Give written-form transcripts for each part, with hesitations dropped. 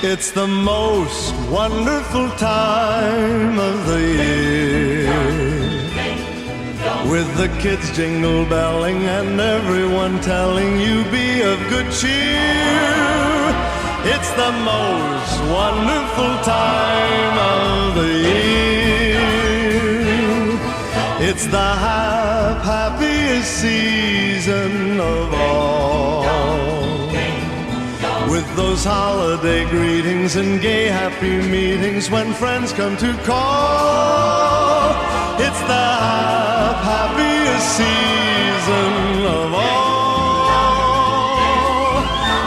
It's the most wonderful time of the year, with the kids jingle belling and everyone telling you be of good cheer. It's the most wonderful time of the year. It's the happiest season of all, with those holiday greetings and gay happy meetings when friends come to call. It's the happiest season of all.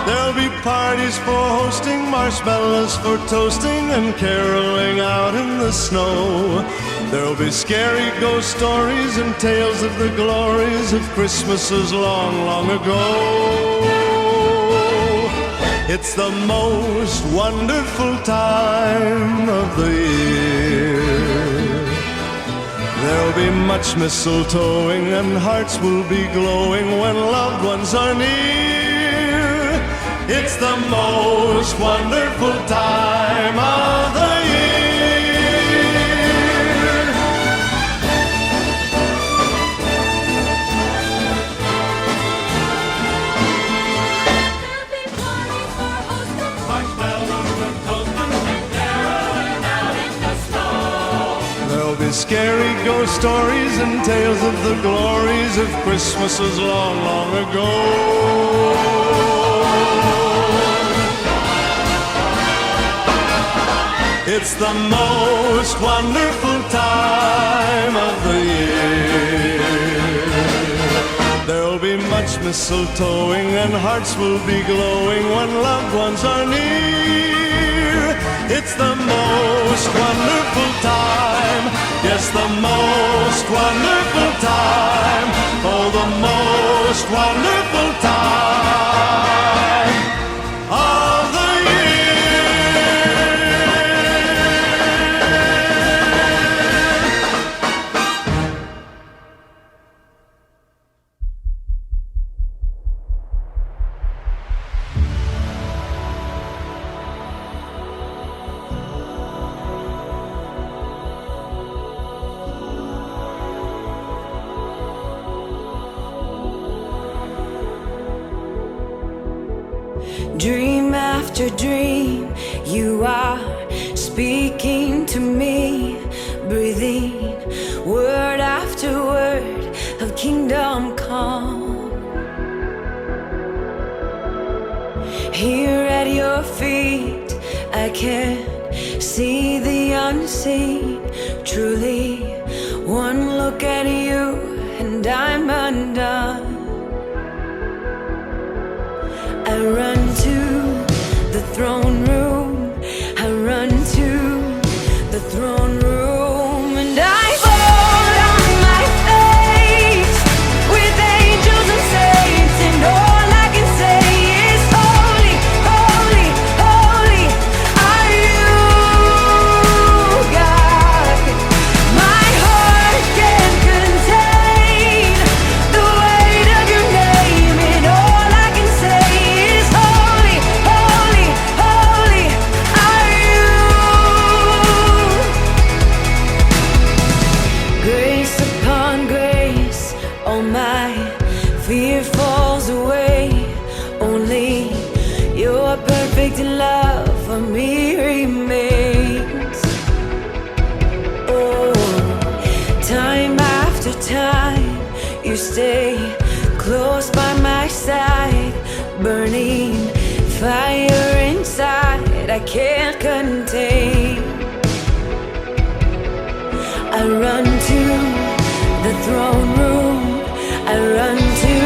There'll be parties for hosting, marshmallows for toasting, and caroling out in the snow. There'll be scary ghost stories and tales of the glories of Christmases long, long ago. It's the most wonderful time of the year. There'll be much mistletoeing and hearts will be glowing when loved ones are near. It's the most wonderful time of the year. Scary ghost stories and tales of the glories of Christmases long, long ago. It's the most wonderful time of the year. There'll be much mistletoeing and hearts will be glowing when loved ones are near. It's the most wonderful time, yes, the most wonderful time, oh, the most wonderful time of the Dream after dream, you are speaking to me, breathing word after word of kingdom come. Here at your feet, I can see the unseen. Truly, one look at you and I'm undone. I run to the throne room, I run to the throne room, and I fall on my face with angels and saints, and all I can say is holy, holy, holy are you, God. My heart can't contain the weight of your name, and all I can say is holy, holy, holy are you. Grace upon grace, all my fear falls away. Only your perfect love for me remains. Oh, time after time, you stay close by my side, burning fire inside I can't contain. I run to the throne room, I run to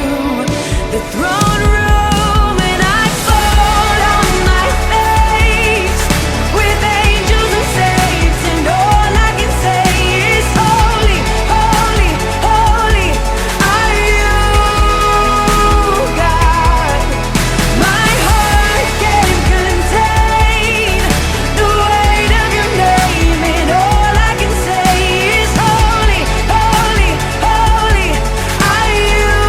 the throne room, and I fall on my face with angels and saints, and all I can say is holy, holy, holy are you, God. My heart can't contain the weight of your name, and all I can say is holy, holy, holy are you.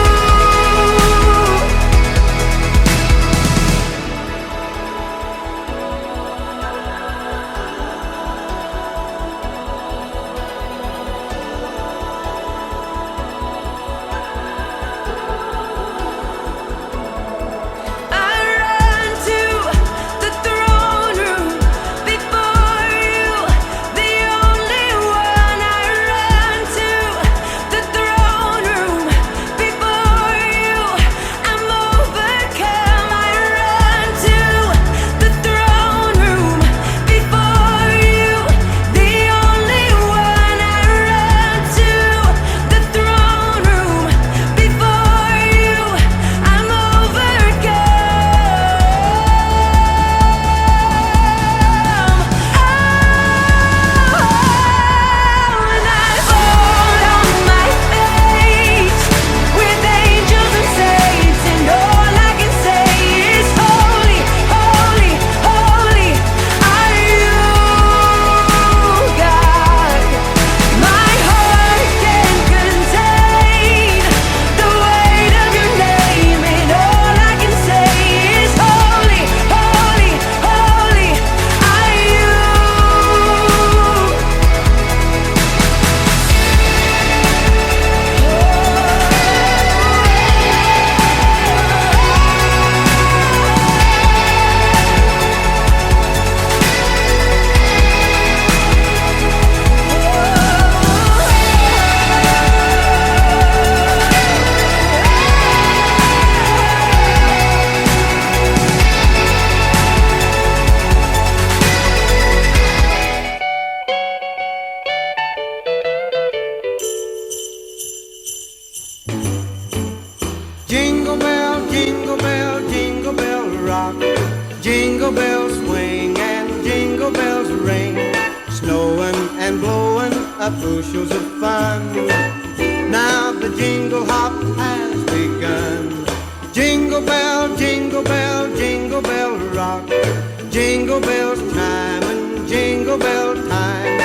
Jingle bell, jingle bell, jingle bell rock. Jingle bells swing and jingle bells ring. Snowing and blowing up bushels of fun. Now the jingle hop has begun. Jingle bell, jingle bell, jingle bell rock. Jingle bells chime and jingle bell time.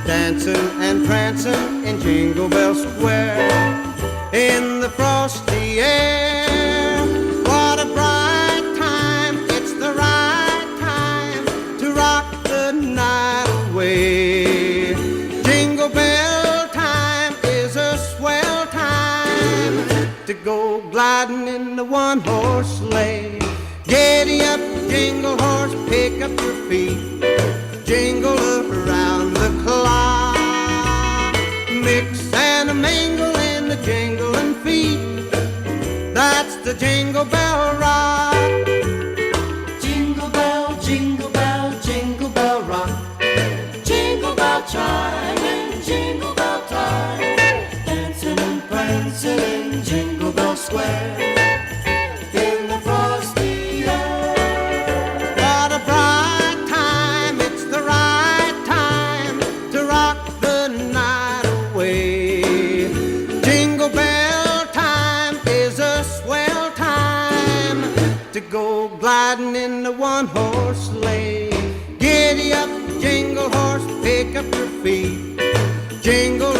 Dancing and prancing in Jingle Bell Square. In the frosty air, what a bright time. It's the right time to rock the night away. Jingle bell time is a swell time to go gliding in the one-horse sleigh. Giddy up, jingle horse, pick up your feet. Jingle around the clock. Mix and a mingle in the jingling feet. That's the Jingle Bell Rock. Jingle bell, jingle bell, jingle bell rock. Jingle bell chime and jingle bell time. Dancing and prancing in Jingle Bell Square. In the frosty air. What a bright time, it's the right time to rock the night away. Jingle bell time is a swell time to go gliding in the one-horse sleigh. Giddy up, jingle horse, pick up your feet. Jingle